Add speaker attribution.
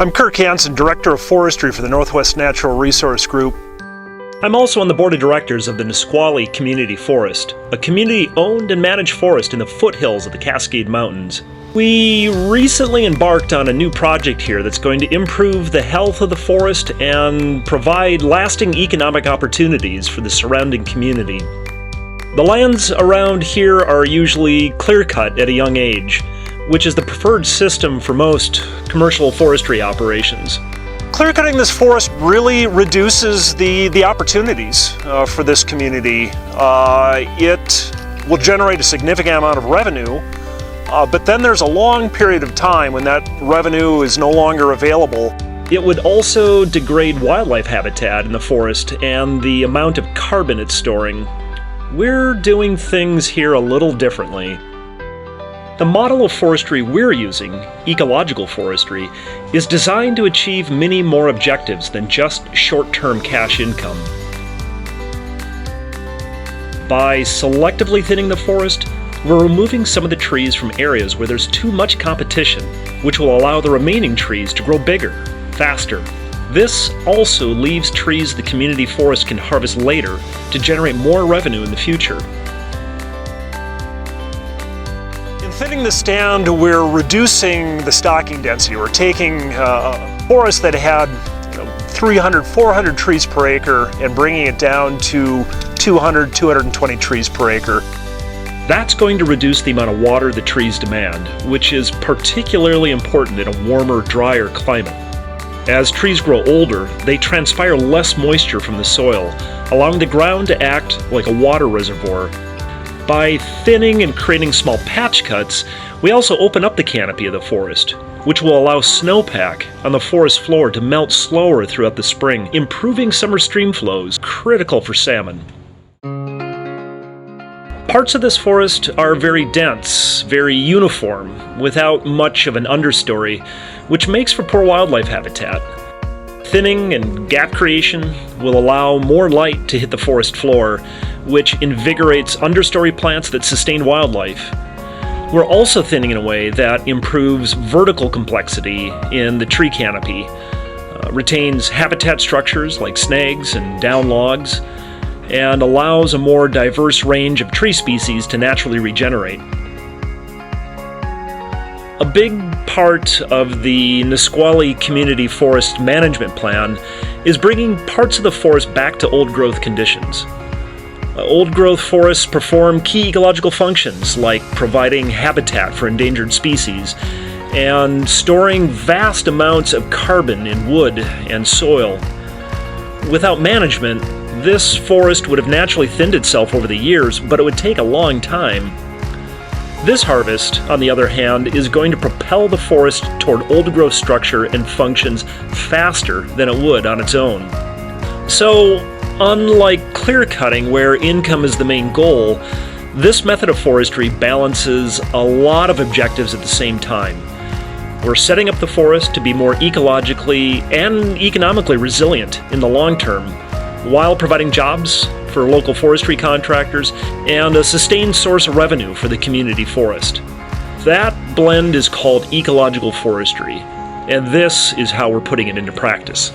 Speaker 1: I'm Kirk Hansen, Director of Forestry for the Northwest Natural Resource Group.
Speaker 2: I'm also on the board of directors of the Nisqually Community Forest, a community-owned and managed forest in the foothills of the Cascade Mountains. We recently embarked on a new project here that's going to improve the health of the forest and provide lasting economic opportunities for the surrounding community. The lands around here are usually clear-cut at a young age, which is the preferred system for most commercial forestry operations.
Speaker 1: Clear-cutting this forest really reduces the opportunities for this community. It will generate a significant amount of revenue, but then there's a long period of time when that revenue is no longer available.
Speaker 2: It would also degrade wildlife habitat in the forest and the amount of carbon it's storing. We're doing things here a little differently. The model of forestry we're using, ecological forestry, is designed to achieve many more objectives than just short-term cash income. By selectively thinning the forest, we're removing some of the trees from areas where there's too much competition, which will allow the remaining trees to grow bigger, faster. This also leaves trees the community forest can harvest later to generate more revenue in the future.
Speaker 1: In thinning the stand, we're reducing the stocking density. We're taking a forest that had 300, 400 trees per acre and bringing it down to 200, 220 trees per acre.
Speaker 2: That's going to reduce the amount of water the trees demand, which is particularly important in a warmer, drier climate. As trees grow older, they transpire less moisture from the soil, allowing the ground to act like a water reservoir. By thinning and creating small patch cuts, we also open up the canopy of the forest, which will allow snowpack on the forest floor to melt slower throughout the spring, improving summer stream flows, critical for salmon. Parts of this forest are very dense, very uniform, without much of an understory, which makes for poor wildlife habitat. Thinning and gap creation will allow more light to hit the forest floor, which invigorates understory plants that sustain wildlife. We're also thinning in a way that improves vertical complexity in the tree canopy, retains habitat structures like snags and down logs, and allows a more diverse range of tree species to naturally regenerate. A big part of the Nisqually Community Forest Management Plan is bringing parts of the forest back to old-growth conditions. Old-growth forests perform key ecological functions like providing habitat for endangered species and storing vast amounts of carbon in wood and soil. Without management, this forest would have naturally thinned itself over the years, but it would take a long time. This harvest, on the other hand, is going to propel the forest toward old-growth structure and functions faster than it would on its own. So, unlike clear-cutting, where income is the main goal, this method of forestry balances a lot of objectives at the same time. We're setting up the forest to be more ecologically and economically resilient in the long term, while providing jobs for local forestry contractors and a sustained source of revenue for the community forest. That blend is called ecological forestry, and this is how we're putting it into practice.